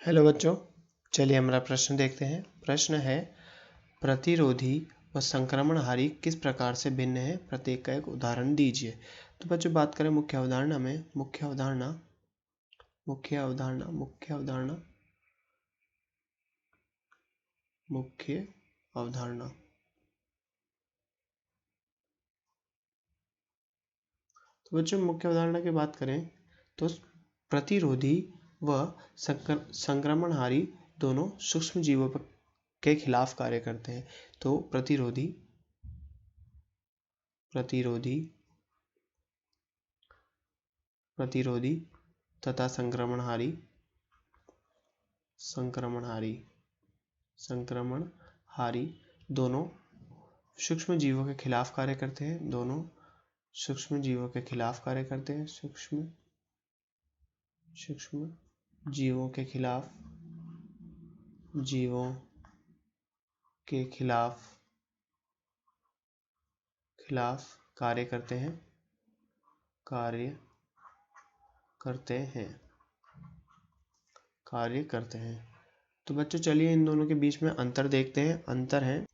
Hello बच्चों, चलिए हमारा प्रश्न देखते हैं। प्रश्न है, प्रतिरोधी व संक्रमणहारी किस प्रकार से भिन्न है, प्रत्येक का एक उदाहरण दीजिए। तो बच्चों बात करें मुख्य अवधारणा में, मुख्य अवधारणा तो बच्चों मुख्य अवधारणा की बात करें तो प्रतिरोधी व संक्रमणहारी दोनों सूक्ष्म जीवों के खिलाफ कार्य करते हैं। तो प्रतिरोधी तथा संक्रमणहारी दोनों सूक्ष्म जीवों के खिलाफ कार्य करते हैं। सूक्ष्म जीवों के खिलाफ कार्य करते हैं। तो बच्चों चलिए इन दोनों के बीच में अंतर देखते हैं। अंतर है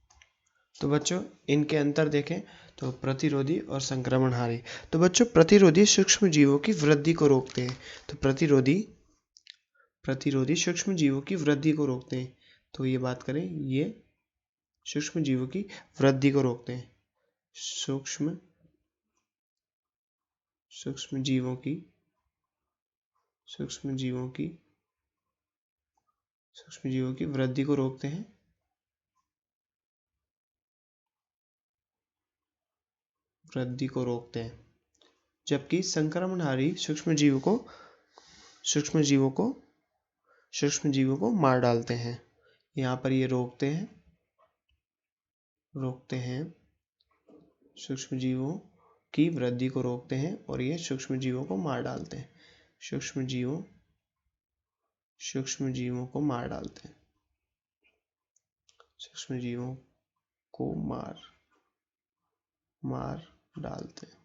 तो बच्चों इनके अंतर देखें तो प्रतिरोधी और संक्रमणहारी। तो बच्चों प्रतिरोधी सूक्ष्म जीवों की वृद्धि को रोकते हैं। तो प्रतिरोधी सूक्ष्म जीवों की वृद्धि को रोकते हैं। तो ये बात करें, ये सूक्ष्म जीवों की वृद्धि को रोकते हैं। सूक्ष्म जीवों की वृद्धि को रोकते हैं। जबकि संक्रमणहारी सूक्ष्म जीवों को मार डालते हैं। यहाँ पर ये रोकते हैं सूक्ष्म जीवों की वृद्धि को रोकते हैं और ये सूक्ष्म जीवों को मार डालते हैं। सूक्ष्म जीवों को मार डालते हैं।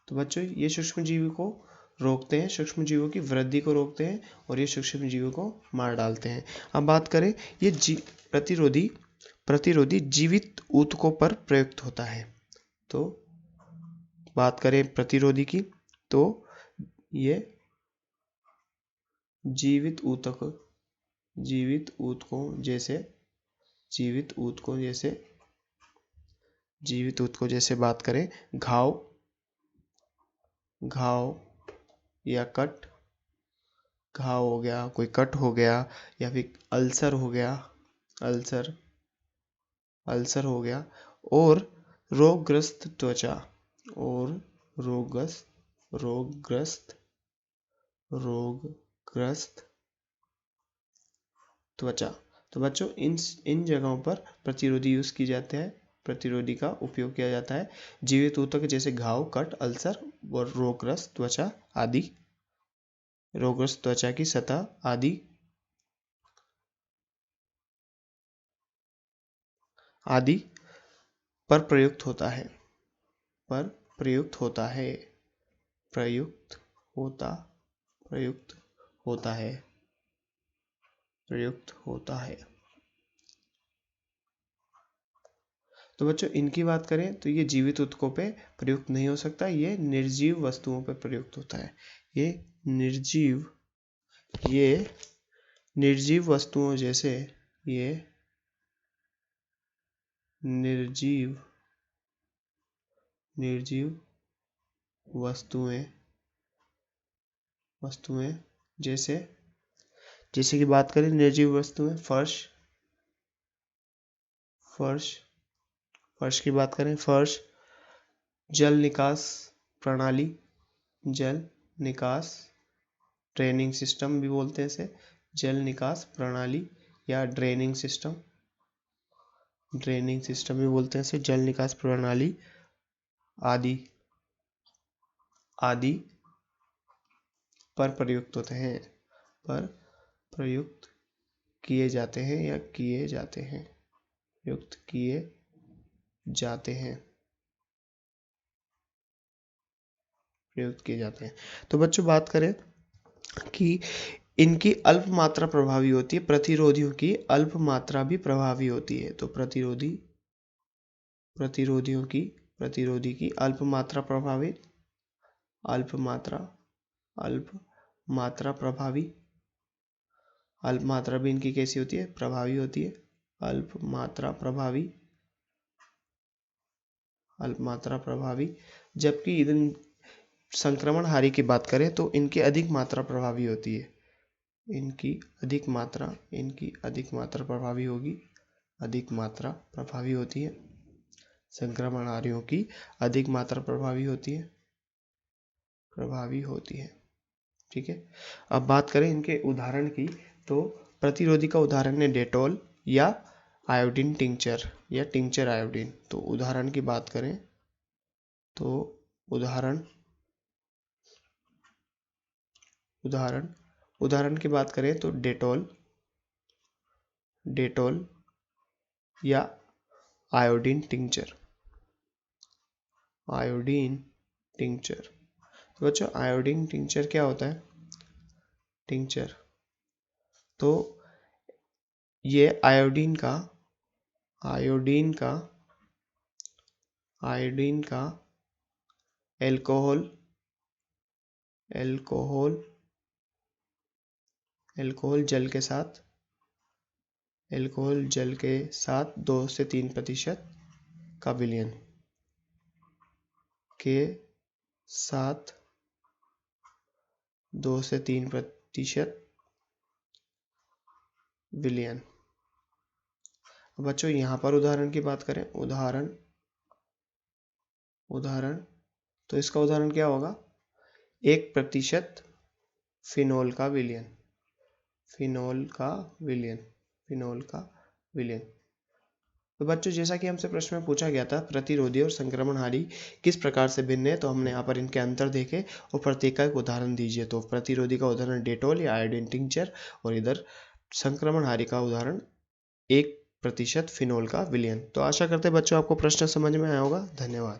तो बच्चों ये सूक्ष्म जीवों को रोकते हैं, सूक्ष्म जीवों की वृद्धि को रोकते हैं और ये सूक्ष्म जीवों को मार डालते हैं। अब बात करें, ये प्रतिरोधी जीवित ऊतकों पर प्रयुक्त होता है। तो बात करें प्रतिरोधी की तो ये जीवित ऊतकों जैसे बात करें घाव या कट, घाव हो गया, कोई कट हो गया या फिर अल्सर हो गया और रोगग्रस्त त्वचा। तो बच्चों इन जगहों पर प्रतिरोधी का उपयोग किया जाता है। जीवित ऊतक जैसे घाव, कट, अल्सर और रोगग्रस्त त्वचा की सतह आदि पर प्रयुक्त होता है। तो बच्चों इनकी बात करें तो ये जीवित ऊतकों पे प्रयुक्त नहीं हो सकता, ये निर्जीव वस्तुओं पर प्रयुक्त होता है। ये निर्जीव वस्तुओं जैसे निर्जीव वस्तुएं जैसे कि बात करें निर्जीव वस्तुएं, फर्श की बात करें, जल निकास प्रणाली, ड्रेनिंग सिस्टम भी बोलते हैं इसे, जल निकास प्रणाली या ड्रेनिंग सिस्टम भी बोलते हैं इसे, जल निकास प्रणाली आदि पर प्रयुक्त होते हैं, प्रयुक्त किए जाते हैं। तो बच्चों बात करें कि इनकी अल्प मात्रा प्रभावी होती है, प्रतिरोधियों की अल्प मात्रा भी प्रभावी होती है। तो प्रतिरोधी की अल्प मात्रा प्रभावी, अल्प मात्रा प्रभावी, अल्प मात्रा भी इनकी कैसी होती है, प्रभावी होती है। अल्प मात्रा प्रभावी, जबकि इन संक्रमणहारी की बात करें तो इनकी अधिक मात्रा प्रभावी होती है। इनकी अधिक मात्रा प्रभावी होगी, अधिक मात्रा प्रभावी होती है। संक्रमणहारियों की अधिक मात्रा प्रभावी होती है। ठीक है। अब बात करें इनके उदाहरण की, तो प्रतिरोधी का उदाहरण है डेटॉल या आयोडीन टिंचर या टिंचर आयोडीन। तो उदाहरण की बात करें तो उदाहरण की बात करें तो डेटॉल या आयोडीन टिंचर। तो बच्चों आयोडीन टिंचर क्या होता है? टिंचर तो ये आयोडीन का अल्कोहल जल के साथ 2 से 3% का विलयन के साथ 2 से 3% विलयन। बच्चों यहाँ पर उदाहरण की बात करें, उदाहरण तो इसका उदाहरण क्या होगा? 1% फिनोल का विलयन। तो बच्चों जैसा कि हमसे प्रश्न में पूछा गया था प्रतिरोधी और संक्रमणहारी किस प्रकार से भिन्न है, तो हमने यहाँ पर इनके अंतर देखे और प्रत्येक का एक उदाहरण दीजिए। तो प्रतिरोधी का उदाहरण डेटॉल या आयोडीन टिंचर और इधर संक्रमणहारी का उदाहरण 1% फिनोल का विलयन। तो आशा करते हैं बच्चों आपको प्रश्न समझ में आया होगा। धन्यवाद।